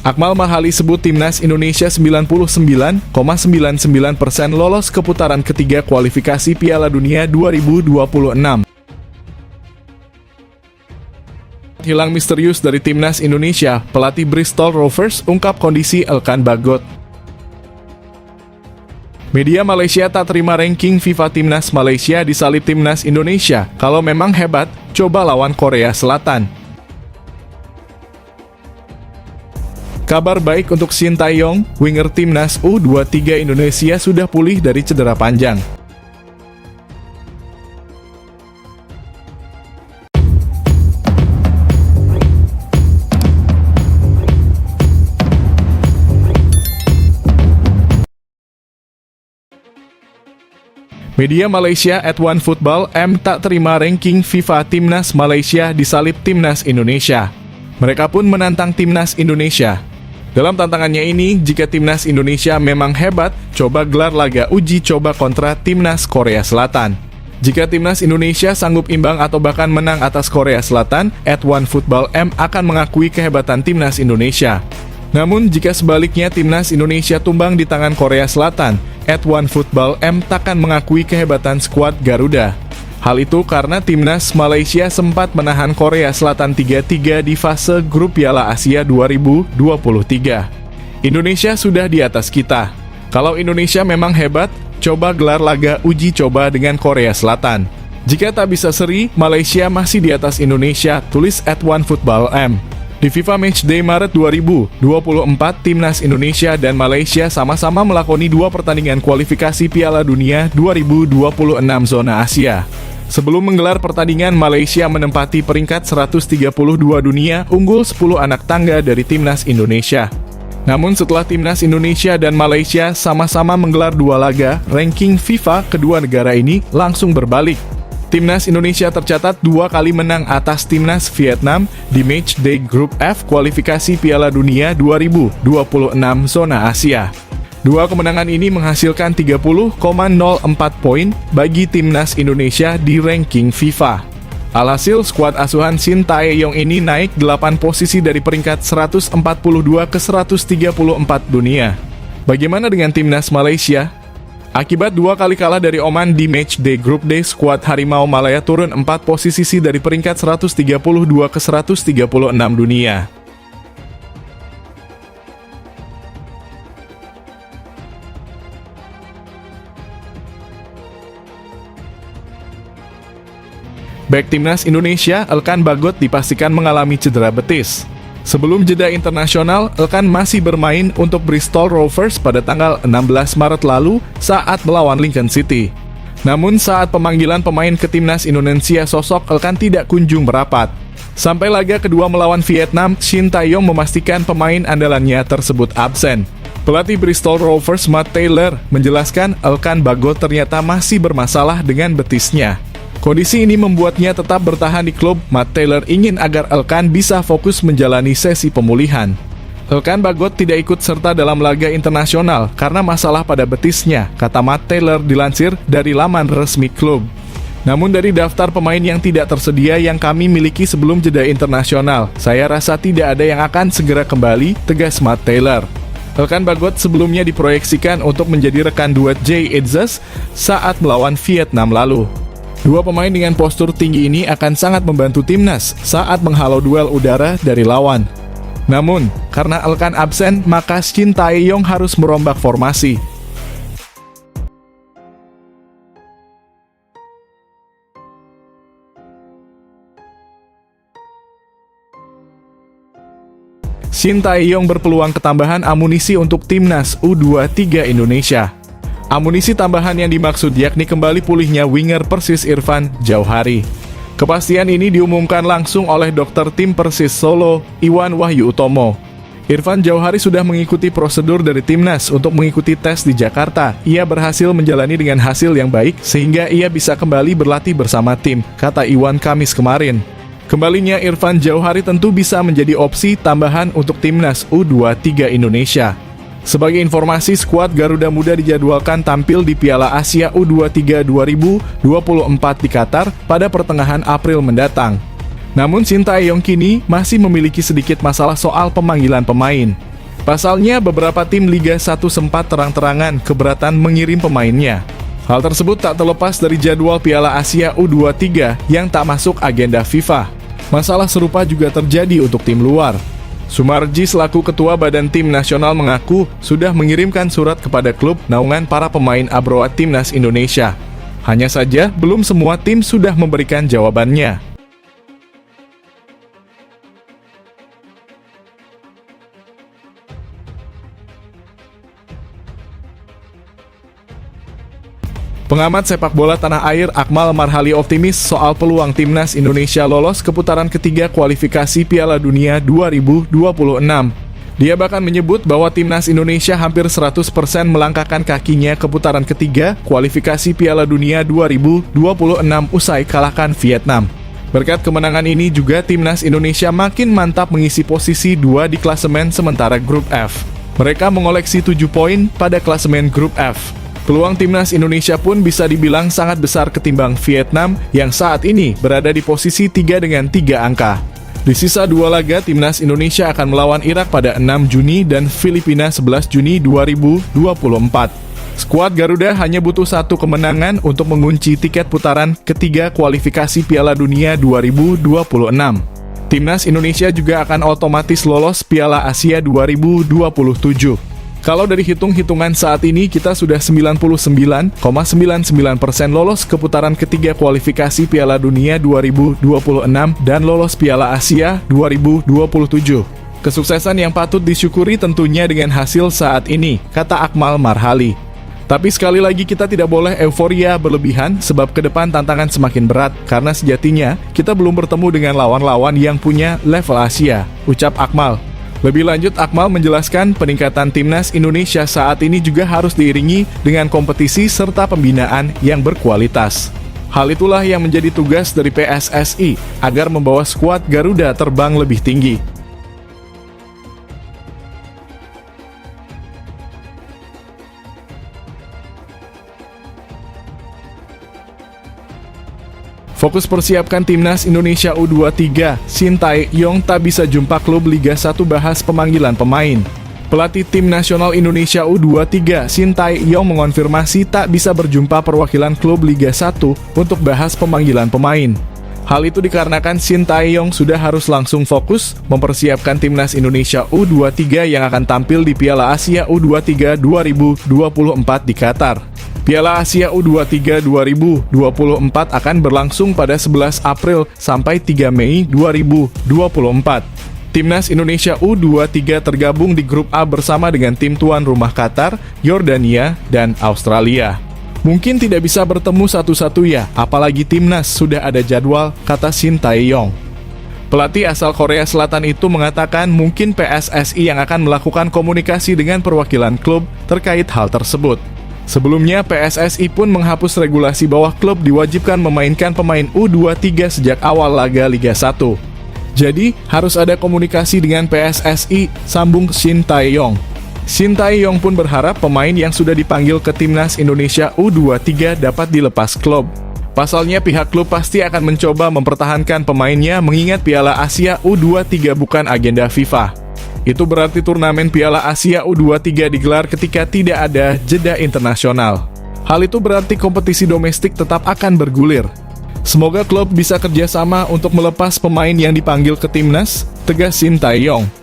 Akmal Marhali sebut timnas Indonesia 99,99% lolos ke putaran ketiga kualifikasi Piala Dunia 2026. Hilang misterius dari timnas Indonesia, pelatih Bristol Rovers ungkap kondisi Elkan Bagot. Media Malaysia tak terima ranking FIFA timnas Malaysia disalip timnas Indonesia. Kalau memang hebat, coba lawan Korea Selatan. Kabar baik untuk Shin Tae-yong, winger timnas U23 Indonesia sudah pulih dari cedera panjang. Media Malaysia @OneFootball tak terima ranking FIFA timnas Malaysia disalip timnas Indonesia. Mereka pun menantang timnas Indonesia. Dalam tantangannya ini, jika timnas Indonesia memang hebat, coba gelar laga uji coba kontra timnas Korea Selatan. Jika timnas Indonesia sanggup imbang atau bahkan menang atas Korea Selatan, @OneFootball akan mengakui kehebatan timnas Indonesia. Namun, jika sebaliknya timnas Indonesia tumbang di tangan Korea Selatan, @OneFootball takkan mengakui kehebatan skuad Garuda. Hal itu karena timnas Malaysia sempat menahan Korea Selatan 3-3 di fase grup Piala Asia 2023. Indonesia sudah di atas kita. Kalau Indonesia memang hebat, coba gelar laga uji coba dengan Korea Selatan. Jika tak bisa seri, Malaysia masih di atas Indonesia, tulis @OneFootball. Di FIFA Matchday Maret 2024, timnas Indonesia dan Malaysia sama-sama melakoni 2 pertandingan kualifikasi Piala Dunia 2026 zona Asia. Sebelum menggelar pertandingan, Malaysia menempati peringkat 132 dunia, unggul 10 anak tangga dari timnas Indonesia. Namun setelah timnas Indonesia dan Malaysia sama-sama menggelar 2 laga, ranking FIFA kedua negara ini langsung berbalik. Timnas Indonesia tercatat 2 kali menang atas timnas Vietnam di Matchday Group F kualifikasi Piala Dunia 2026 zona Asia. 2 kemenangan ini menghasilkan 30,04 poin bagi timnas Indonesia di ranking FIFA. Alhasil, skuad asuhan Shin Tae-yong ini naik 8 posisi dari peringkat 142 ke 134 dunia. Bagaimana dengan timnas Malaysia? Akibat 2 kali kalah dari Oman di Matchday Group D, skuad Harimau Malaya turun 4 posisi dari peringkat 132 ke 136 dunia. Bek timnas Indonesia, Elkan Bagot dipastikan mengalami cedera betis. Sebelum jeda internasional, Elkan masih bermain untuk Bristol Rovers pada tanggal 16 Maret lalu saat melawan Lincoln City. Namun saat pemanggilan pemain ke timnas Indonesia, sosok Elkan tidak kunjung merapat. Sampai laga kedua melawan Vietnam, Shin Tae-yong memastikan pemain andalannya tersebut absen. Pelatih Bristol Rovers Matt Taylor menjelaskan Elkan Bagot ternyata masih bermasalah dengan betisnya. Kondisi ini membuatnya tetap bertahan di klub. Matt Taylor ingin agar Elkan bisa fokus menjalani sesi pemulihan. Elkan Bagot tidak ikut serta dalam laga internasional karena masalah pada betisnya, kata Matt Taylor dilansir dari laman resmi klub. Namun dari daftar pemain yang tidak tersedia yang kami miliki sebelum jeda internasional, saya rasa tidak ada yang akan segera kembali, tegas Matt Taylor. Elkan Bagot sebelumnya diproyeksikan untuk menjadi rekan duet Jay Itzes saat melawan Vietnam lalu. 2 pemain dengan postur tinggi ini akan sangat membantu timnas saat menghalau duel udara dari lawan. Namun, karena Elkan absen, maka Shin Tae-yong harus merombak formasi. Shin Tae-yong berpeluang ketambahan amunisi untuk timnas U23 Indonesia. Amunisi tambahan yang dimaksud yakni kembali pulihnya winger Persis Irfan Jauhari. Kepastian ini diumumkan langsung oleh dokter tim Persis Solo, Iwan Wahyu Utomo. Irfan Jauhari sudah mengikuti prosedur dari timnas untuk mengikuti tes di Jakarta. Ia berhasil menjalani dengan hasil yang baik sehingga ia bisa kembali berlatih bersama tim, kata Iwan Kamis kemarin. Kembalinya Irfan Jauhari tentu bisa menjadi opsi tambahan untuk timnas U23 Indonesia. Sebagai informasi, skuad Garuda Muda dijadwalkan tampil di Piala Asia U23 2024 di Qatar pada pertengahan April mendatang. Namun Shin Tae-yong kini masih memiliki sedikit masalah soal pemanggilan pemain. Pasalnya, beberapa tim Liga 1 sempat terang-terangan keberatan mengirim pemainnya. Hal tersebut tak terlepas dari jadwal Piala Asia U23 yang tak masuk agenda FIFA. Masalah serupa juga terjadi untuk tim luar. Sumarji selaku ketua Badan Tim Nasional mengaku sudah mengirimkan surat kepada klub naungan para pemain Abroad Timnas Indonesia. Hanya saja, belum semua tim sudah memberikan jawabannya. Pengamat sepak bola tanah air Akmal Marhali optimis soal peluang timnas Indonesia lolos ke putaran ketiga kualifikasi Piala Dunia 2026. Dia bahkan menyebut bahwa timnas Indonesia hampir 100% melangkahkan kakinya ke putaran ketiga kualifikasi Piala Dunia 2026 usai kalahkan Vietnam. Berkat kemenangan ini juga timnas Indonesia makin mantap mengisi posisi 2 di klasemen sementara grup F. Mereka mengoleksi 7 poin pada klasemen grup F. Peluang timnas Indonesia pun bisa dibilang sangat besar ketimbang Vietnam yang saat ini berada di posisi 3 dengan 3 angka. Di sisa 2 laga, timnas Indonesia akan melawan Irak pada 6 Juni dan Filipina 11 Juni 2024. Skuad Garuda hanya butuh 1 kemenangan untuk mengunci tiket putaran ketiga kualifikasi Piala Dunia 2026. Timnas Indonesia juga akan otomatis lolos Piala Asia 2027. Kalau dari hitung-hitungan saat ini, kita sudah 99,99% lolos ke putaran ketiga kualifikasi Piala Dunia 2026 dan lolos Piala Asia 2027. Kesuksesan yang patut disyukuri tentunya dengan hasil saat ini, kata Akmal Marhali. Tapi sekali lagi kita tidak boleh euforia berlebihan sebab ke depan tantangan semakin berat karena sejatinya kita belum bertemu dengan lawan-lawan yang punya level Asia, ucap Akmal. Lebih lanjut, Akmal menjelaskan peningkatan timnas Indonesia saat ini juga harus diiringi dengan kompetisi serta pembinaan yang berkualitas. Hal itulah yang menjadi tugas dari PSSI agar membawa skuad Garuda terbang lebih tinggi. Fokus persiapkan timnas Indonesia U23, Shin Tae-yong tak bisa jumpa klub Liga 1 bahas pemanggilan pemain. Pelatih tim nasional Indonesia U23, Shin Tae-yong mengonfirmasi tak bisa berjumpa perwakilan klub Liga 1 untuk bahas pemanggilan pemain. Hal itu dikarenakan Shin Tae-yong sudah harus langsung fokus mempersiapkan timnas Indonesia U23 yang akan tampil di Piala Asia U23 2024 di Qatar. Piala Asia U23 2024 akan berlangsung pada 11 April sampai 3 Mei 2024. Timnas Indonesia U23 tergabung di grup A bersama dengan tim tuan rumah Qatar, Yordania, dan Australia. Mungkin tidak bisa bertemu satu-satu ya, apalagi timnas sudah ada jadwal, kata Shin Tae-yong. Pelatih asal Korea Selatan itu mengatakan mungkin PSSI yang akan melakukan komunikasi dengan perwakilan klub terkait hal tersebut. Sebelumnya, PSSI pun menghapus regulasi bahwa klub diwajibkan memainkan pemain U23 sejak awal laga Liga 1. Jadi, harus ada komunikasi dengan PSSI, sambung Shin Tae-yong. Shin Tae-yong pun berharap pemain yang sudah dipanggil ke timnas Indonesia U23 dapat dilepas klub. Pasalnya, pihak klub pasti akan mencoba mempertahankan pemainnya mengingat Piala Asia U23 bukan agenda FIFA. Itu berarti turnamen Piala Asia U23 digelar ketika tidak ada jeda internasional. Hal itu berarti kompetisi domestik tetap akan bergulir. Semoga klub bisa kerjasama untuk melepas pemain yang dipanggil ke timnas, tegas Shin Tae-yong.